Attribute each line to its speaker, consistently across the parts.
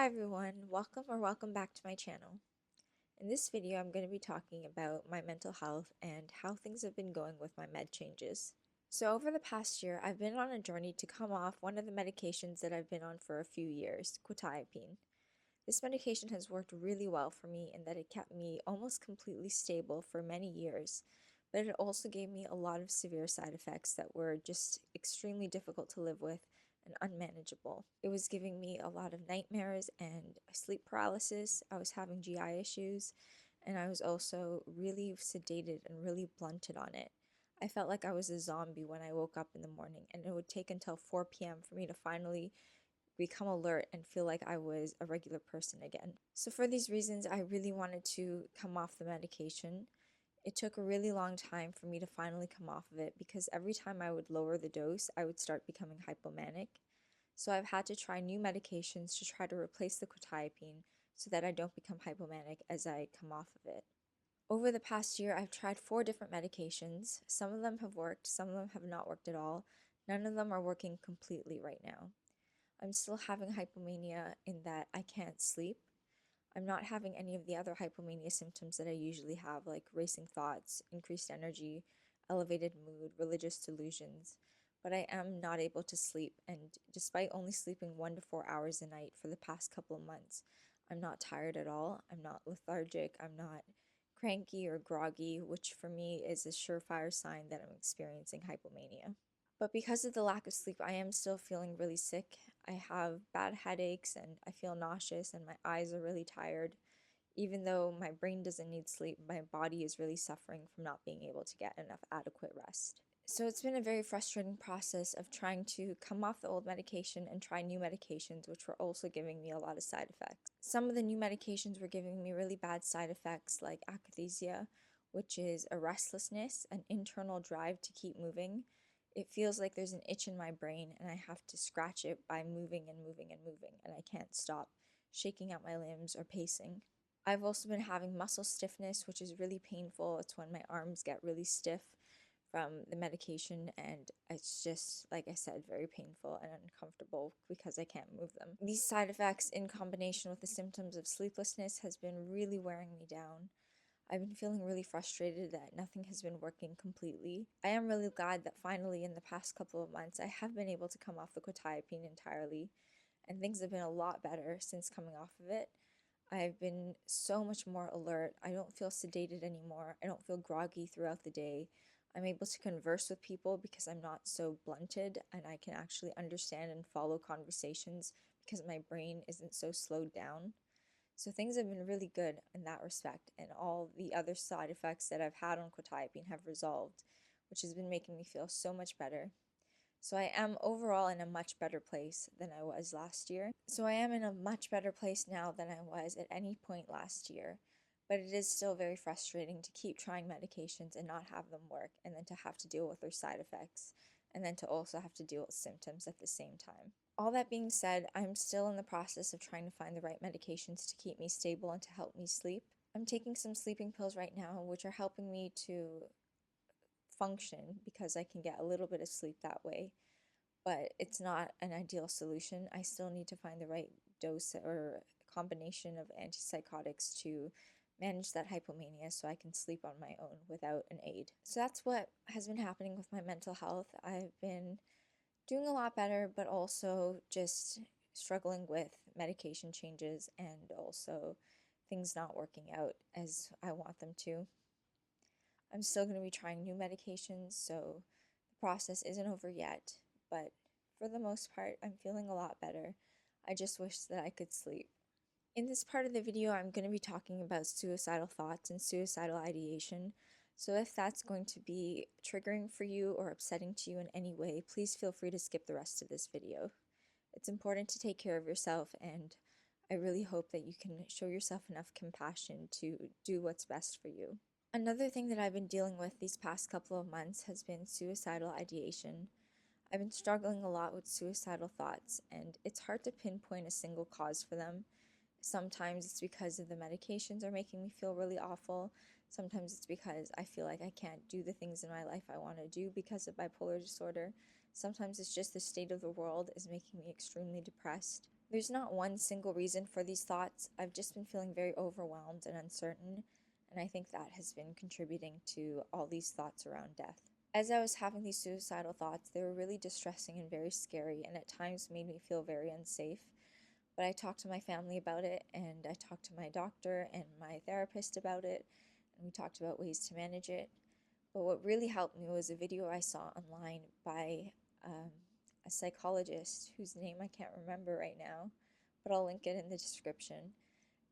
Speaker 1: Hi everyone, welcome back to my channel. In this video, I'm going to be talking about my mental health and how things have been going with my med changes. So over the past year, I've been on a journey to come off one of the medications that I've been on for a few years, quetiapine. This medication has worked really well for me in that it kept me almost completely stable for many years, but it also gave me a lot of severe side effects that were just extremely difficult to live with and unmanageable. It was giving me a lot of nightmares and sleep paralysis. I was having GI issues, and I was also really sedated and really blunted on it. I felt like I was a zombie when I woke up in the morning, and it would take until 4 p.m. for me to finally become alert and feel like I was a regular person again. So for these reasons, I really wanted to come off the medication. It took a really long time for me to finally come off of it because every time I would lower the dose, I would start becoming hypomanic. So I've had to try new medications to try to replace the quetiapine so that I don't become hypomanic as I come off of it. Over the past year, I've tried 4 different medications. Some of them have worked, some of them have not worked at all. None of them are working completely right now. I'm still having hypomania in that I can't sleep. I'm not having any of the other hypomania symptoms that I usually have, like racing thoughts, increased energy, elevated mood, religious delusions. But I am not able to sleep, and despite only sleeping 1 to 4 hours a night for the past couple of months, I'm not tired at all. I'm not lethargic. I'm not cranky or groggy, which for me is a surefire sign that I'm experiencing hypomania. But because of the lack of sleep, I am still feeling really sick. I have bad headaches and I feel nauseous and my eyes are really tired. Even though my brain doesn't need sleep, my body is really suffering from not being able to get enough adequate rest. So it's been a very frustrating process of trying to come off the old medication and try new medications, which were also giving me a lot of side effects. Some of the new medications were giving me really bad side effects like akathisia, which is a restlessness, an internal drive to keep moving. It feels like there's an itch in my brain and I have to scratch it by moving and moving and moving, and I can't stop shaking out my limbs or pacing. I've also been having muscle stiffness, which is really painful. It's when my arms get really stiff from the medication, and it's just, like I said, very painful and uncomfortable because I can't move them. These side effects, in combination with the symptoms of sleeplessness, has been really wearing me down. I've been feeling really frustrated that nothing has been working completely. I am really glad that finally, in the past couple of months, I have been able to come off the quetiapine entirely, and things have been a lot better since coming off of it. I've been so much more alert. I don't feel sedated anymore. I don't feel groggy throughout the day. I'm able to converse with people because I'm not so blunted, and I can actually understand and follow conversations because my brain isn't so slowed down. So things have been really good in that respect, and all the other side effects that I've had on quetiapine have resolved, which has been making me feel so much better. So I am overall in a much better place than I was last year. So I am in a much better place now than I was at any point last year. But it is still very frustrating to keep trying medications and not have them work, and then to have to deal with their side effects, and then to also have to deal with symptoms at the same time. All that being said, I'm still in the process of trying to find the right medications to keep me stable and to help me sleep. I'm taking some sleeping pills right now, which are helping me to function because I can get a little bit of sleep that way, but it's not an ideal solution. I still need to find the right dose or combination of antipsychotics to manage that hypomania so I can sleep on my own without an aid. So that's what has been happening with my mental health. I've been doing a lot better, but also just struggling with medication changes and also things not working out as I want them to. I'm still going to be trying new medications, so the process isn't over yet, but for the most part, I'm feeling a lot better. I just wish that I could sleep. In this part of the video, I'm going to be talking about suicidal thoughts and suicidal ideation. So if that's going to be triggering for you or upsetting to you in any way, please feel free to skip the rest of this video. It's important to take care of yourself, and I really hope that you can show yourself enough compassion to do what's best for you. Another thing that I've been dealing with these past couple of months has been suicidal ideation. I've been struggling a lot with suicidal thoughts, and it's hard to pinpoint a single cause for them. Sometimes it's because of the medications are making me feel really awful. Sometimes it's because I feel like I can't do the things in my life I want to do because of bipolar disorder. Sometimes it's just the state of the world is making me extremely depressed. There's not one single reason for these thoughts. I've just been feeling very overwhelmed and uncertain, and I think that has been contributing to all these thoughts around death. As I was having these suicidal thoughts, they were really distressing and very scary, and at times made me feel very unsafe. But I talked to my family about it, and I talked to my doctor and my therapist about it, and we talked about ways to manage it. But what really helped me was a video I saw online by um, a psychologist whose name I can't remember right now, but I'll link it in the description.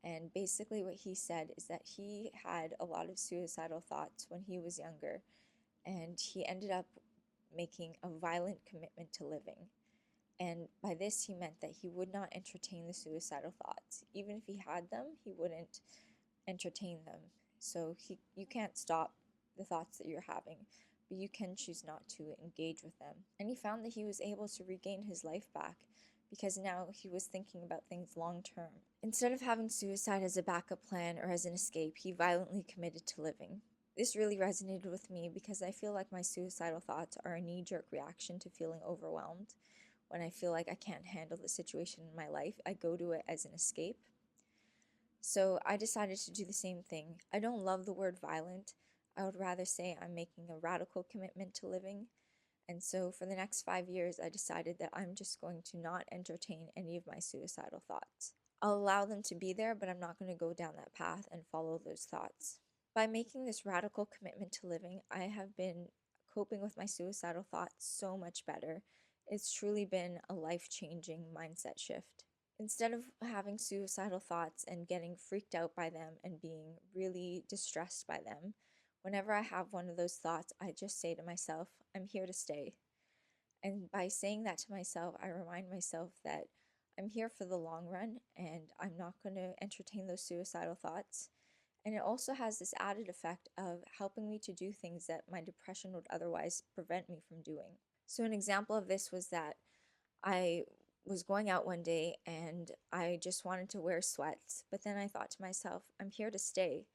Speaker 1: And basically, what he said is that he had a lot of suicidal thoughts when he was younger, and he ended up making a violent commitment to living. And by this, he meant that he would not entertain the suicidal thoughts. Even if he had them, he wouldn't entertain them. So you can't stop the thoughts that you're having, but you can choose not to engage with them. And he found that he was able to regain his life back because now he was thinking about things long term. Instead of having suicide as a backup plan or as an escape, he violently committed to living. This really resonated with me because I feel like my suicidal thoughts are a knee-jerk reaction to feeling overwhelmed. When I feel like I can't handle the situation in my life, I go to it as an escape. So I decided to do the same thing. I don't love the word violent. I would rather say I'm making a radical commitment to living. And so for the next 5 years, I decided that I'm just going to not entertain any of my suicidal thoughts. I'll allow them to be there, but I'm not going to go down that path and follow those thoughts. By making this radical commitment to living, I have been coping with my suicidal thoughts so much better. It's truly been a life-changing mindset shift. Instead of having suicidal thoughts and getting freaked out by them and being really distressed by them, whenever I have one of those thoughts, I just say to myself, I'm here to stay. And by saying that to myself, I remind myself that I'm here for the long run and I'm not going to entertain those suicidal thoughts. And it also has this added effect of helping me to do things that my depression would otherwise prevent me from doing. So, an example of this was that I was going out one day and I just wanted to wear sweats, but then I thought to myself, I'm here to stay.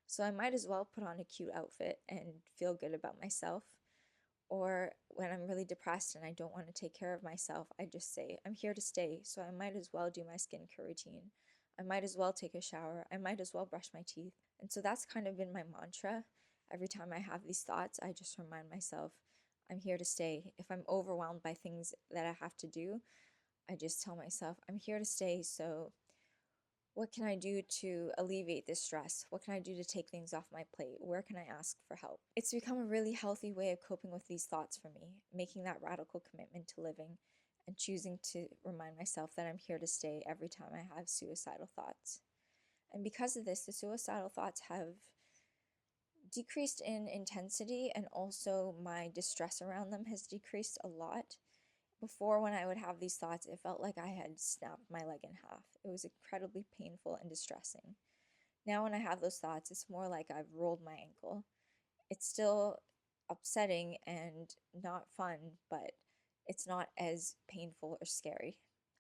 Speaker 1: So I might as well put on a cute outfit and feel good about myself. Or when I'm really depressed and I don't want to take care of myself, I just say, I'm here to stay. So I might as well do my skincare routine. I might as well take a shower. I might as well brush my teeth. And so that's kind of been my mantra. Every time I have these thoughts, I just remind myself, I'm here to stay. If I'm overwhelmed by things that I have to do, I just tell myself, I'm here to stay. So what can I do to alleviate this stress? What can I do to take things off my plate? Where can I ask for help? It's become a really healthy way of coping with these thoughts for me, making that radical commitment to living and choosing to remind myself that I'm here to stay every time I have suicidal thoughts. And because of this, the suicidal thoughts have decreased in intensity, and also my distress around them has decreased a lot. Before, when I would have these thoughts, it felt like I had snapped my leg in half. It was incredibly painful and distressing. Now, when I have those thoughts, it's more like I've rolled my ankle. It's still upsetting and not fun, but it's not as painful or scary.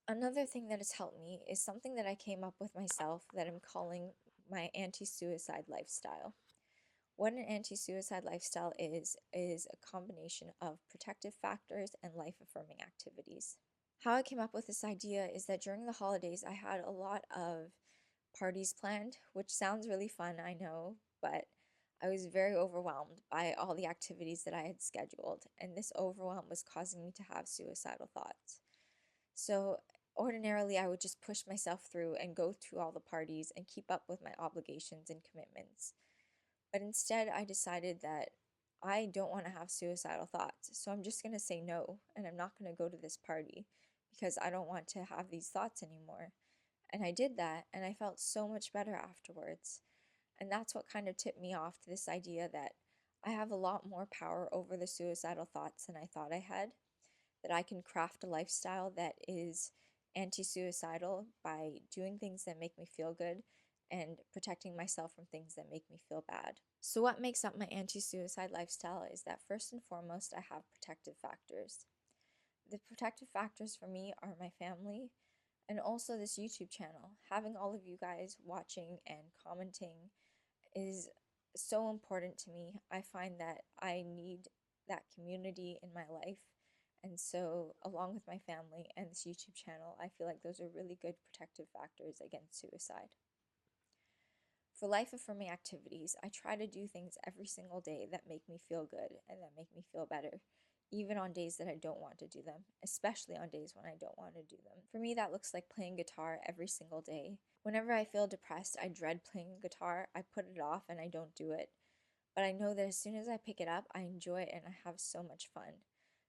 Speaker 1: Another thing that has helped me is something that I came up with myself that I'm calling my anti-suicide lifestyle. What an anti-suicide lifestyle is a combination of protective factors and life-affirming activities. How I came up with this idea is that during the holidays, I had a lot of parties planned, which sounds really fun, I know, but I was very overwhelmed by all the activities that I had scheduled, and this overwhelm was causing me to have suicidal thoughts. So ordinarily, I would just push myself through and go to all the parties and keep up with my obligations and commitments. But instead, I decided that I don't want to have suicidal thoughts. So I'm just going to say no, and I'm not going to go to this party because I don't want to have these thoughts anymore. And I did that, and I felt so much better afterwards. And that's what kind of tipped me off to this idea that I have a lot more power over the suicidal thoughts than I thought I had, that I can craft a lifestyle that is anti-suicidal by doing things that make me feel good and protecting myself from things that make me feel bad. So what makes up my anti-suicide lifestyle is that first and foremost, I have protective factors. The protective factors for me are my family and also this YouTube channel. Having all of you guys watching and commenting is so important to me. I find that I need that community in my life, And so, along with my family and this YouTube channel, I feel like those are really good protective factors against suicide. For life affirming activities, I try to do things every single day that make me feel good and that make me feel better, even on days that I don't want to do them, especially on days when I don't want to do them. For me, that looks like playing guitar every single day. Whenever I feel depressed, I dread playing guitar, I put it off and I don't do it. But I know that as soon as I pick it up, I enjoy it and I have so much fun.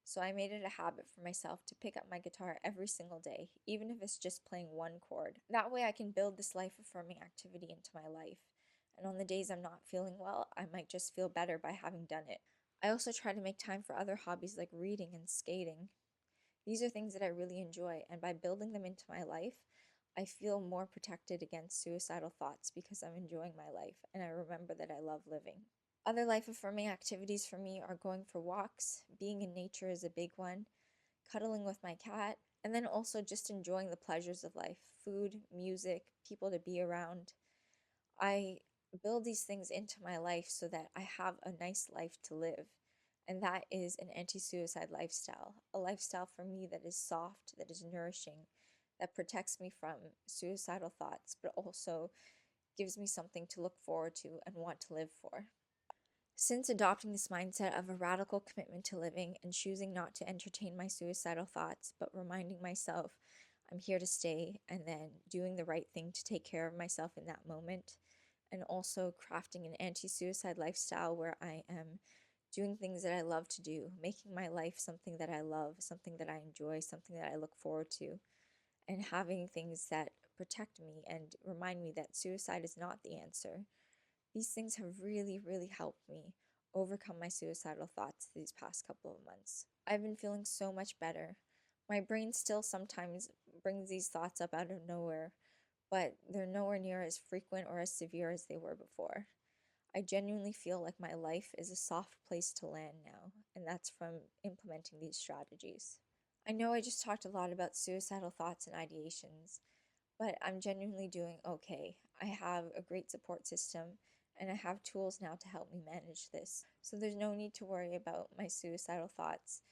Speaker 1: So I made it a habit for myself to pick up my guitar every single day, even if it's just playing one chord. That way I can build this life affirming activity into my life. And on the days I'm not feeling well, I might just feel better by having done it. I also try to make time for other hobbies like reading and skating. These are things that I really enjoy, and by building them into my life, I feel more protected against suicidal thoughts because I'm enjoying my life and I remember that I love living. Other life affirming activities for me are going for walks, being in nature is a big one, cuddling with my cat, and then also just enjoying the pleasures of life food, music, people to be around. I build these things into my life so that I have a nice life to live. And that is an anti suicide lifestyle, a lifestyle for me that is soft, that is nourishing, that protects me from suicidal thoughts, but also gives me something to look forward to and want to live for. Since adopting this mindset of a radical commitment to living and choosing not to entertain my suicidal thoughts, but reminding myself I'm here to stay and then doing the right thing to take care of myself in that moment, and also crafting an anti suicide lifestyle where I am doing things that I love to do, making my life something that I love, something that I enjoy, something that I look forward to, and having things that protect me and remind me that suicide is not the answer. These things have really, really helped me overcome my suicidal thoughts these past couple of months. I've been feeling so much better. My brain still sometimes brings these thoughts up out of nowhere, but they're nowhere near as frequent or as severe as they were before. I genuinely feel like my life is a soft place to land now, and that's from implementing these strategies. I know I just talked a lot about suicidal thoughts and ideations, but I'm genuinely doing okay. I have a great support system and I have tools now to help me manage this. So there's no need to worry about my suicidal thoughts.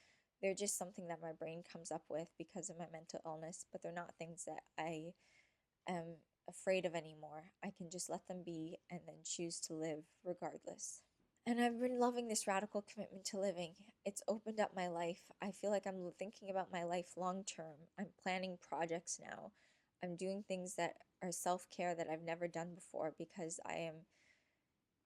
Speaker 1: They're just something that my brain comes up with because of my mental illness, but they're not things that I am afraid of anymore. I can just let them be and then choose to live regardless. And I've been loving this radical commitment to living. It's opened up my life. I feel like I'm thinking about my life long term. I'm planning projects now. I'm doing things that are self care that I've never done before because I am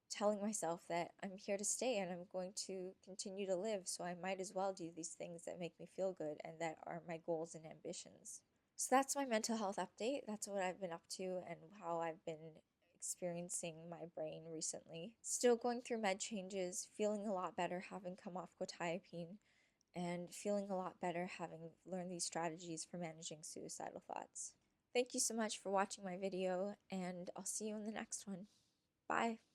Speaker 1: telling myself that I'm here to stay and I'm going to continue to live. So I might as well do these things that make me feel good and that are my goals and ambitions. So that's my mental health update. That's what I've been up to and how I've been experiencing my brain recently. Still going through med changes, feeling a lot better having come off quetiapine, and feeling a lot better having learned these strategies for managing suicidal thoughts. Thank you so much for watching my video, and I'll see you in the next one. Bye.